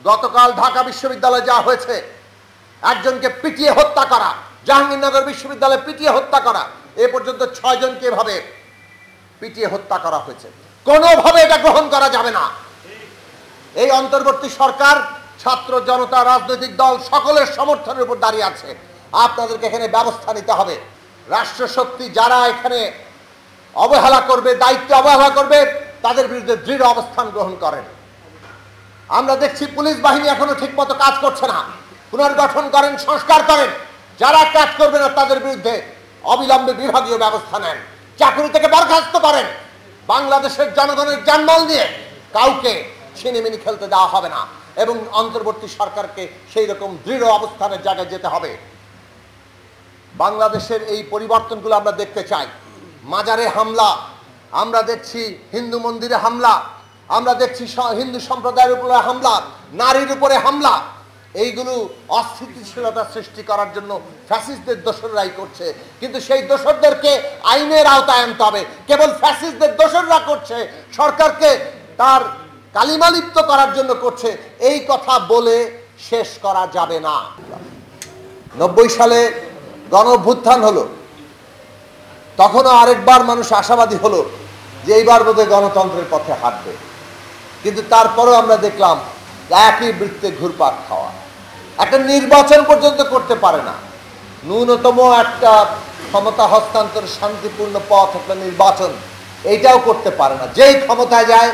গতকাল ঢাকা বিশ্ববিদ্যালয়ে যা হয়েছে, একজনকে পিটিয়ে হত্যা করা, জাহাঙ্গীরনগর বিশ্ববিদ্যালয়ে পিটিয়ে হত্যা করা, এ পর্যন্ত 6 জনকে এভাবে পিটিয়ে হত্যা করা হয়েছে। কোনোভাবে এটা গ্রহণ করা যাবে না। এই অন্তর্বর্তী সরকার, ছাত্র জনতা, রাজনৈতিক দল সকলের সমর্থনের উপর দাঁড়িয়ে আছে। আপনাদেরকে এখানে ব্যবস্থা নিতে হবে। রাষ্ট্রশক্তি যারা এখানে অবহেলা করবে, দায়িত্ব অবহেলা করবে, তাদের বিরুদ্ধে দৃঢ় অবস্থান গ্রহণ করেন। আমরা দেখছি পুলিশ বাহিনী এখনো ঠিকমতো কাজ করছে না। পুনর্গঠন করেন, সংস্কার করেন। যারা কাজ করবে না তাদের বিরুদ্ধে অবিলম্বে বিভাগীয় ব্যবস্থা নেন, চাকরি থেকে বরখাস্ত করেন। বাংলাদেশের জনগণের জানমাল নিয়ে কাউকে ছিনিমিনি খেলতে দেওয়া হবে না এবং অন্তর্বর্তী সরকারকে সেই রকম দৃঢ় অবস্থানের জায়গায় যেতে হবে। বাংলাদেশের এই পরিবর্তনগুলো আমরা দেখতে চাই। মাজারে হামলা, আমরা দেখছি হিন্দু মন্দিরে হামলা, আমরা দেখছি হিন্দু সম্প্রদায়ের উপরে হামলা, নারীর উপরে হামলা। এইগুলো অস্থিতিশীলতা সৃষ্টি করার জন্য ফ্যাসিস্টদের দোসররাই করছে, কিন্তু সেই দোসরদেরকে আইনের আওতায় আনতে হবে। কেবল ফ্যাসিস্টদের দোসররা করছে, সরকারকে তার কালিমালিপ্ত করার জন্য করছে, এই কথা বলে শেষ করা যাবে না। 90 সালে গণ অভ্যুত্থান হলো, তখনও আরেকবার মানুষ আশাবাদী হলো যে এইবার বোধহয় গণতন্ত্রের পথে হাঁটবে, কিন্তু তারপরেও আমরা দেখলাম একই বৃত্তে ঘুরপাক খাওয়া। একটা নির্বাচন পর্যন্ত করতে পারে না, ন্যূনতম একটা ক্ষমতা হস্তান্তর শান্তিপূর্ণ পথ, একটা নির্বাচন, এইটাও করতে পারে না। যেই ক্ষমতায় যায়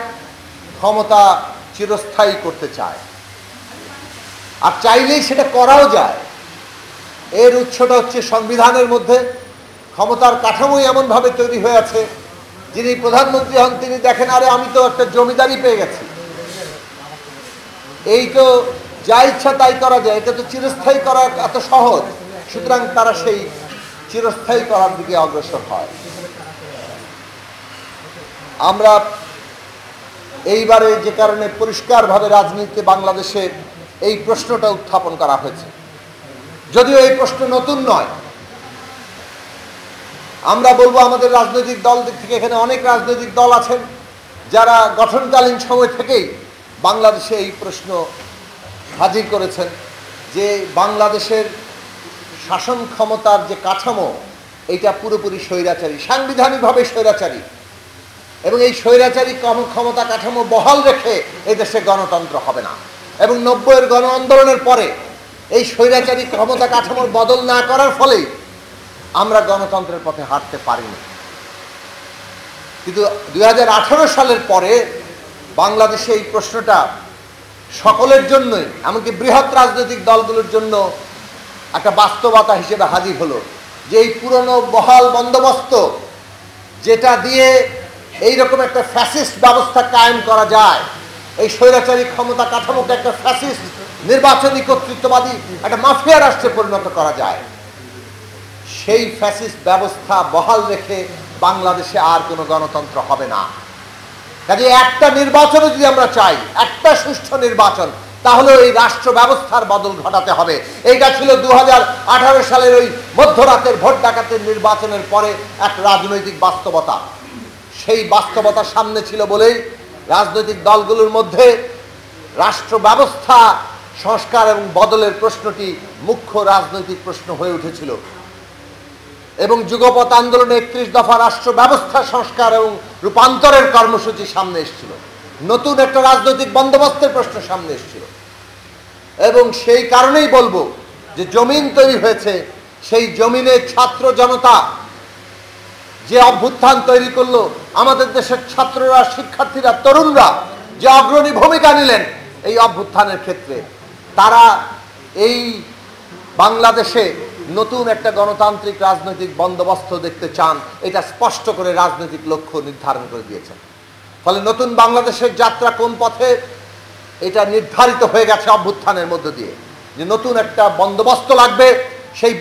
ক্ষমতা চিরস্থায়ী করতে চায়, আর চাইলেই সেটা করাও যায়। এর উৎসটা হচ্ছে সংবিধানের মধ্যে। ক্ষমতার কাঠামোই এমনভাবে তৈরি হয়ে আছে, যিনি প্রধানমন্ত্রী হন তিনি দেখেন, আরে আমি তো একটা জমিদারি পেয়ে গেছি, এই তো যা ইচ্ছা তাই করা যায়, এটা তো চিরস্থায়ী করা এত সহজ। সুতরাং তারা সেই চিরস্থায়ী করার দিকে অগ্রসর হয়। আমরা এইবারে যে কারণে পরিষ্কারভাবে রাজনীতিতে বাংলাদেশে এই প্রশ্নটা উত্থাপন করা হয়েছে, যদিও এই প্রশ্ন নতুন নয়। আমরা বলবো আমাদের রাজনৈতিক দল দিক থেকে এখানে অনেক রাজনৈতিক দল আছেন যারা গঠনকালীন সময় থেকেই বাংলাদেশে এই প্রশ্ন হাজির করেছেন যে বাংলাদেশের শাসন ক্ষমতার যে কাঠামো, এটা পুরোপুরি স্বৈরাচারী, সাংবিধানিকভাবে স্বৈরাচারী, এবং এই স্বৈরাচারী ক্ষমতা কাঠামো বহাল রেখে এই দেশে গণতন্ত্র হবে না। এবং 90-এর গণ আন্দোলনের পরে এই স্বৈরাচারী ক্ষমতা কাঠামোর বদল না করার ফলেই আমরা গণতন্ত্রের পথে হাঁটতে পারিনি। কিন্তু 2018 সালের পরে বাংলাদেশে এই প্রশ্নটা সকলের জন্যই, এমনকি বৃহৎ রাজনৈতিক দলগুলোর জন্য একটা বাস্তবতা হিসেবে হাজির হলো যে এই পুরনো বহাল বন্দোবস্ত, যেটা দিয়ে এইরকম একটা ফ্যাসিস্ট ব্যবস্থা কায়েম করা যায়, এই স্বৈরাচারী ক্ষমতা কাঠামোকে একটা ফ্যাসিস্ট নির্বাচনী কর্তৃত্ববাদী একটা মাফিয়া রাষ্ট্রে পরিণত করা যায়, সেই ফ্যাসিস্ট ব্যবস্থা বহাল রেখে বাংলাদেশে আর কোনো গণতন্ত্র হবে না। কাজে একটা নির্বাচনে যদি আমরা চাই, একটা সুষ্ঠু নির্বাচন, তাহলে এই রাষ্ট্র ব্যবস্থার বদল ঘটাতে হবে। এইটা ছিল 2018 সালের ওই মধ্যরাতের ভোট ডাকাতের নির্বাচনের পরে এক রাজনৈতিক বাস্তবতা। সেই বাস্তবতা সামনে ছিল বলেই রাজনৈতিক দলগুলোর মধ্যে রাষ্ট্র ব্যবস্থা সংস্কার এবং বদলের প্রশ্নটি মুখ্য রাজনৈতিক প্রশ্ন হয়ে উঠেছিল। এবং যুগপৎ আন্দোলনে 31 দফা রাষ্ট্র ব্যবস্থা সংস্কার এবং রূপান্তরের কর্মসূচি সামনে এসেছিল, নতুন একটা রাজনৈতিক বন্দোবস্তের প্রশ্ন সামনে এসেছিল। এবং সেই কারণেই বলবো যে জমিন তৈরি হয়েছে, সেই জমিনে ছাত্র জনতা যে অভ্যুত্থান তৈরি করলো, আমাদের দেশের ছাত্ররা, শিক্ষার্থীরা, তরুণরা যে অগ্রণী ভূমিকা নিলেন এই অভ্যুত্থানের ক্ষেত্রে, তারা এই বাংলাদেশে নতুন একটা গণতান্ত্রিক রাজনৈতিক বন্দোবস্ত দেখতে চান, এটা স্পষ্ট করে রাজনৈতিক লক্ষ্য নির্ধারণ করে দিয়েছেন। ফলে নতুন বাংলাদেশের যাত্রা কোন পথে, এটা নির্ধারিত হয়ে গেছে অভ্যুত্থানের মধ্য দিয়ে, যে নতুন একটা বন্দোবস্ত লাগবে। সেই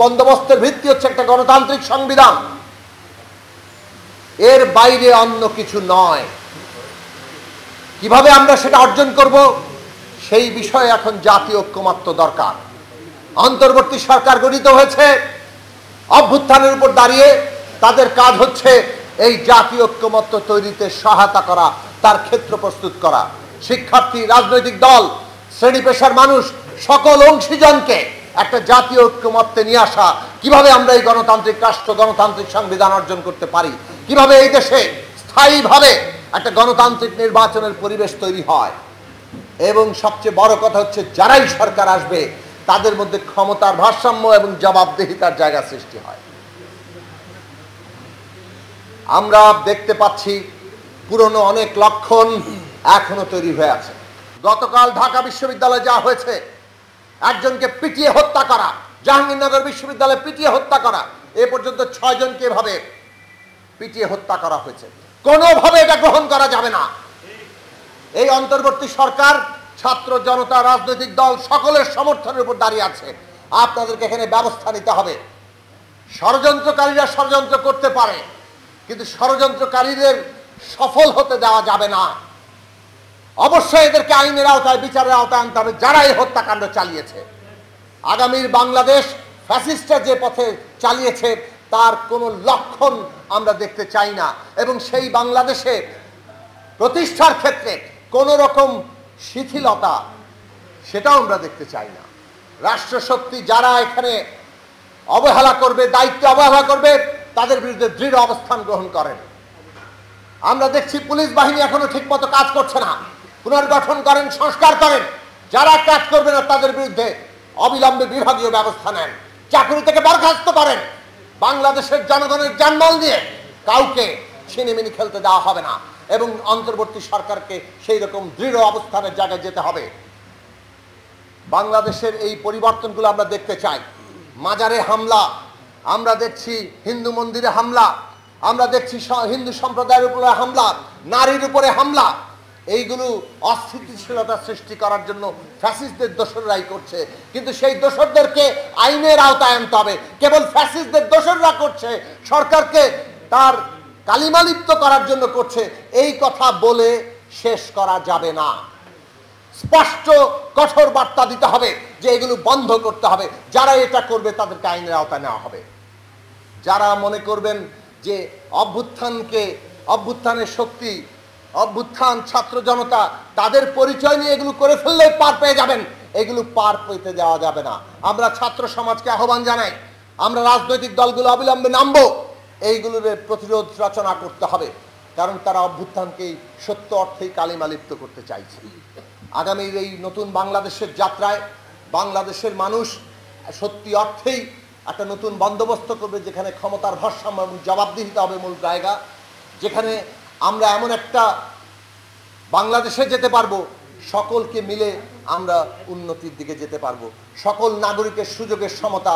বন্দোবস্তের ভিত্তি হচ্ছে একটা গণতান্ত্রিক সংবিধান, এর বাইরে অন্য কিছু নয়। কিভাবে আমরা সেটা অর্জন করব, সেই বিষয়ে এখন জাতীয় ঐক্যমত্য দরকার। অন্তর্বর্তী সরকার গঠিত হয়েছে অভ্যুত্থানের উপর দাঁড়িয়ে, তাদের কাজ হচ্ছে এই জাতীয় ঐক্যমত্য তৈরিতে সহায়তা করা, তার ক্ষেত্র প্রস্তুত করা। শিক্ষার্থী, রাজনৈতিক দল, শ্রেণী পেশার মানুষ, সকল অংশীজনকে একটা জাতীয় ঐক্যমত্যে নিয়ে আসা, কিভাবে আমরা এই গণতান্ত্রিক রাষ্ট্র, গণতান্ত্রিক সংবিধান অর্জন করতে পারি, কিভাবে এই দেশে স্থায়ীভাবে একটা গণতান্ত্রিক নির্বাচনের পরিবেশ তৈরি হয়, এবং সবচেয়ে বড় কথা হচ্ছে যারাই সরকার আসবে তাদের মধ্যে ক্ষমতার ভারসাম্য এবং জবাবদিহিতার জায়গা সৃষ্টি হয়। আমরা দেখতে পাচ্ছি পুরনো অনেক লক্ষণ এখনো তৈরি হয়ে আছে। গতকাল ঢাকা বিশ্ববিদ্যালয়ে যা হয়েছে, একজনকে পিটিয়ে হত্যা করা, জাহাঙ্গীরনগর বিশ্ববিদ্যালয়ে পিটিয়ে হত্যা করা, এ পর্যন্ত 6 জনকে এভাবে পিটিয়ে হত্যা করা হয়েছে। কোনোভাবে এটা গ্রহণ করা যাবে না। এই অন্তর্বর্তী সরকার, ছাত্র জনতা, রাজনৈতিক দল সকলের সমর্থনের উপর দাঁড়িয়ে আছে। আপনাদেরকে এখানে ব্যবস্থা নিতে হবে। ষড়যন্ত্রকারীরা ষড়যন্ত্র করতে পারে, কিন্তু ষড়যন্ত্রকারীদের সফল হতে দেওয়া যাবে না। অবশ্যই এদেরকে আইনের আওতায়, বিচারের আওতায় আনতে হবে যারা এই হত্যাকাণ্ড চালিয়েছে। আগামীর বাংলাদেশ ফ্যাসিস্টরা যে পথে চালিয়েছে তার কোনো লক্ষণ আমরা দেখতে চাই না, এবং সেই বাংলাদেশে প্রতিষ্ঠার ক্ষেত্রে কোনো রকম শিথিলতা সেটাও আমরা দেখতে চাই না। রাষ্ট্রশক্তি যারা এখানে অবহেলা করবে, দায়িত্ব অবহেলা করবে, তাদের বিরুদ্ধে দৃঢ় অবস্থান গ্রহণ করেন। আমরা দেখছি পুলিশ বাহিনী এখনো ঠিকমতো কাজ করছে না। পুনর্গঠন করেন, সংস্কার করেন। যারা কাজ করবে না তাদের বিরুদ্ধে অবিলম্বে বিভাগীয় ব্যবস্থা নেন, চাকরি থেকে বরখাস্ত করেন। বাংলাদেশের জনগণের জানমাল দিয়ে কাউকে ছিনিমিনি খেলতে দেওয়া হবে না, এবং অন্তর্বর্তী সরকারকে সেই রকম দৃঢ় অবস্থানের জায়গায় যেতে হবে। বাংলাদেশের এই পরিবর্তনগুলো আমরা দেখতে চাই। মাজারে হামলা, আমরা দেখছি হিন্দু মন্দিরে হামলা, আমরা দেখছি হিন্দু সম্প্রদায়ের উপরে হামলা, নারীর উপরে হামলা। এইগুলো অস্থিতিশীলতা সৃষ্টি করার জন্য ফ্যাসিস্টদের দোসররাই করছে, কিন্তু সেই দোসরদেরকে আইনের আওতায় আনতে হবে। কেবল ফ্যাসিস্টদের দোসররা করছে, সরকারকে তার কালিমালিপ্ত করার জন্য করছে, এই কথা বলে শেষ করা যাবে না। স্পষ্ট কঠোর বার্তা দিতে হবে যে এগুলো বন্ধ করতে হবে। যারা এটা করবে তাদেরকে আইনের আওতায় নেওয়া হবে। যারা মনে করবেন যে অভ্যুত্থানের শক্তি, অভ্যুত্থান, ছাত্র জনতা, তাদের পরিচয় নিয়ে এগুলো করে ফেললেই পার পেয়ে যাবেন, এগুলো পার পেতে দেওয়া যাবে না। আমরা ছাত্র সমাজকে আহ্বান জানাই, আমরা রাজনৈতিক দলগুলো অবিলম্বে নামবো, এইগুলোর প্রতিরোধ রচনা করতে হবে, কারণ তারা অভ্যুত্থানকেই সত্য অর্থেই কালিমালিপ্ত করতে চাইছে। আগামীর এই নতুন বাংলাদেশের যাত্রায় বাংলাদেশের মানুষ সত্যি অর্থেই একটা নতুন বন্দোবস্ত করবে, যেখানে ক্ষমতার ভারসাম্য এবং জবাবদিহিতা হবে মূল জায়গা, যেখানে আমরা এমন একটা বাংলাদেশে যেতে পারবো সকলকে মিলে আমরা উন্নতির দিকে যেতে পারবো। সকল নাগরিকের সুযোগের সমতা,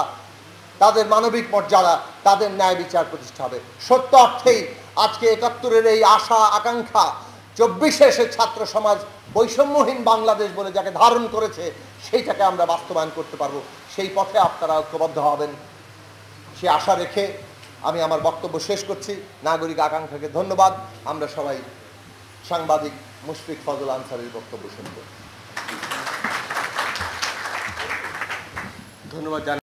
তাদের মানবিক মর্যাদা, তাদের ন্যায় বিচার প্রতিষ্ঠা হবে। সত্য অর্থেই আজকে ৭১-এর এই আশা আকাঙ্ক্ষা ২৪-এ এসে ছাত্র সমাজ বৈষম্যহীন বাংলাদেশ বলে যাকে ধারণ করেছে, সেইটাকে আমরা বাস্তবায়ন করতে পারবো। সেই পথে আপনারা ঐক্যবদ্ধ হবেন, সে আশা রেখে আমি আমার বক্তব্য শেষ করছি। নাগরিক আকাঙ্ক্ষাকে ধন্যবাদ। আমরা সবাই সাংবাদিক মুশফিক ফজল আনসারীর বক্তব্য শুনব। ধন্যবাদ।